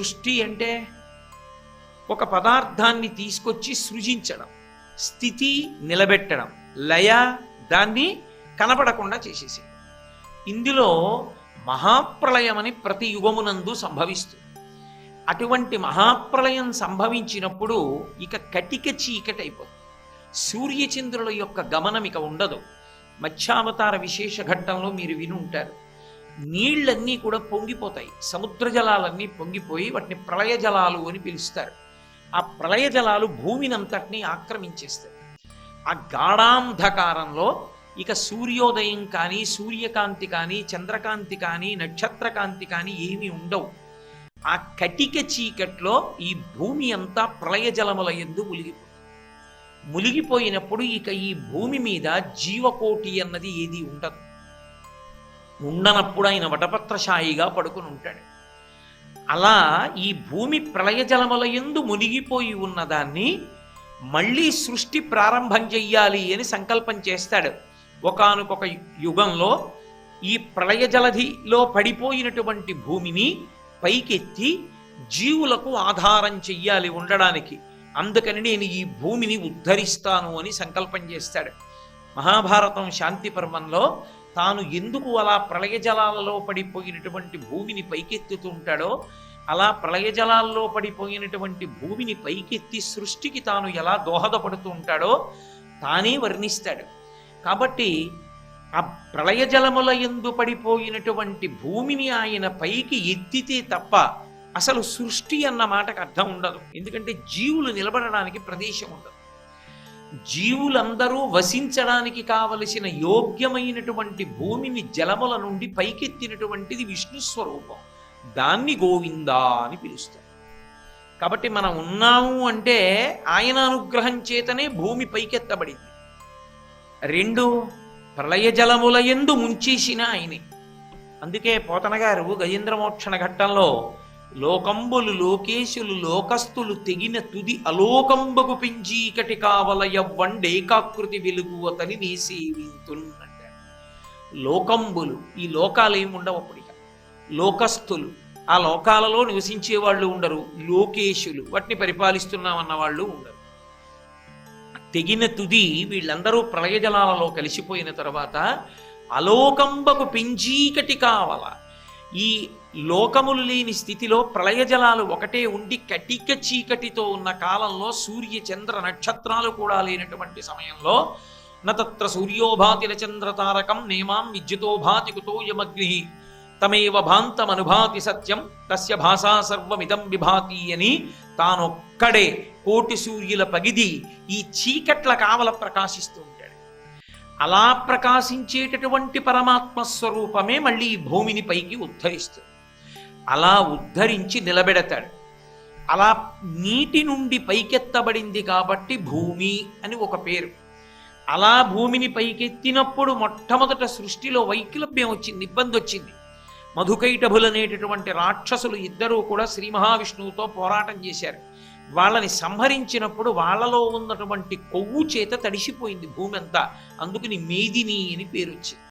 సృష్టి అంటే ఒక పదార్థాన్ని తీసుకొచ్చి సృజించడం, స్థితి నిలబెట్టడం, లయ దాన్ని కనపడకుండా చేసేసేది. ఇందులో మహాప్రళయం అని ప్రతి యుగమునందు సంభవిస్తుంది. అటువంటి మహాప్రళయం సంభవించినప్పుడు ఇక కటిక చీకటి అయిపోతుంది. సూర్యచంద్రుల యొక్క గమనం ఇక ఉండదు. మత్స్యావతార విశేష ఘట్టంలో మీరు విని ఉంటారు. నీళ్లన్నీ కూడా పొంగిపోతాయి, సముద్ర జలాలన్నీ పొంగిపోయి వాటిని ప్రళయ జలాలు అని పిలుస్తారు. ఆ ప్రళయ జలాలు భూమినంతటినీ ఆక్రమించేస్తాయి. ఆ గాఢాంధకారంలో ఇక సూర్యోదయం కానీ, సూర్యకాంతి కానీ, చంద్రకాంతి కానీ, నక్షత్రకాంతి కానీ ఏమీ ఉండవు. ఆ కటిక చీకట్లో ఈ భూమి అంతా ప్రళయ జలముల యందు మునిగిపోయినప్పుడు ఇక ఈ భూమి మీద జీవకోటి అన్నది ఏది ఉండదు. ఉండనప్పుడు ఆయన వటపత్రశాయిగా పడుకుని ఉంటాడు. అలా ఈ భూమి ప్రళయ జలముల యందు మునిగిపోయి ఉన్నదాన్ని మళ్ళీ సృష్టి ప్రారంభం చెయ్యాలి అని సంకల్పం చేస్తాడు. ఒకానొక యుగంలో ఈ ప్రళయ జలధిలో పడిపోయినటువంటి భూమిని పైకెత్తి జీవులకు ఆధారం చెయ్యాలి ఉండడానికి. అందుకని నేను ఈ భూమిని ఉద్ధరిస్తాను అని సంకల్పం చేస్తాడు. మహాభారతం శాంతి పర్వంలో తాను ఎందుకు అలా ప్రళయ జలాలలో పడిపోయినటువంటి భూమిని పైకెత్తుతూ ఉంటాడో, అలా ప్రళయ జలాల్లో పడిపోయినటువంటి భూమిని పైకెత్తి సృష్టికి తాను ఎలా దోహదపడుతూ ఉంటాడో తానే వర్ణిస్తాడు. కాబట్టి ఆ ప్రళయ జలముల యందు పడిపోయినటువంటి భూమిని ఆయన పైకి ఎత్తితే తప్ప అసలు సృష్టి అన్న మాటకు అర్థం ఉండదు. ఎందుకంటే జీవులు నిలబడడానికి ప్రదేశం ఉండదు. జీవులందరూ వసించడానికి కావలసిన యోగ్యమైనటువంటి భూమిని జలముల నుండి పైకెత్తినటువంటిది విష్ణు స్వరూపం. దాన్ని గోవిందా అని పిలుస్తారు. కాబట్టి మనం ఉన్నాము అంటే ఆయన అనుగ్రహం చేతనే భూమి పైకెత్తబడింది. రెండు, ప్రళయ జలముల యందు ముంచేసిన ఆయనే. అందుకే పోతన గారు గజేంద్రమోక్షణ ఘట్టంలో లోకంబులు లోకేశులు లోకస్తులు తెగిన తుది అలోకంబకు పెంచీకటి కావలయవ్వండేకాకృతి వెలుగు అతని నేసేవింతున్ అంటారు. లోకంబులు, ఈ లోకాలు ఏముండవు అప్పుడు. ఇక లోకస్తులు, ఆ లోకాలలో నివసించే వాళ్ళు ఉండరు. లోకేశులు, వాటిని పరిపాలిస్తున్నామన్న వాళ్ళు ఉండరు. తెగిన తుది, వీళ్ళందరూ ప్రళయ జలాలలో కలిసిపోయిన తర్వాత అలోకంబకు పెంచీకటి కావల, ఈ లోకములు లేని స్థితిలో ప్రళయ జలాలు ఒకటే ఉండి కటిక చీకటితో ఉన్న కాలంలో, సూర్య చంద్ర నక్షత్రాలు కూడా లేనటువంటి సమయంలో, నత్ర సూర్యోభాతి చంద్రతారకం నేమాం విద్యుతో భాతి కుతోయమగ్ని తమేవ భాంతమనుభాతి సత్యం తస్య భాషా సర్వమిదం విభాతి అని తానొక్కడే కోటి సూర్యుల పగిది ఈ చీకట్ల కావల ప్రకాశిస్తూ ఉంటాడు. అలా ప్రకాశించేటటువంటి పరమాత్మ స్వరూపమే మళ్ళీ ఈ భూమిని పైకి ఉద్ధరిస్తుంది. అలా ఉద్ధరించి నిలబెడతాడు. అలా నీటి నుండి పైకెత్తబడింది కాబట్టి భూమి అని ఒక పేరు. అలా భూమిని పైకెత్తినప్పుడు మొట్టమొదట సృష్టిలో వైకల్ప్యం వచ్చింది, ఇబ్బంది వచ్చింది. మధుకైటభులనేటటువంటి రాక్షసులు ఇద్దరూ కూడా శ్రీ మహావిష్ణువుతో పోరాటం చేశారు. వాళ్ళని సంహరించినప్పుడు వాళ్ళలో ఉన్నటువంటి కొవ్వు చేత తడిసిపోయింది భూమి అంతా. అందుకని మేదిని అని పేరు వచ్చింది.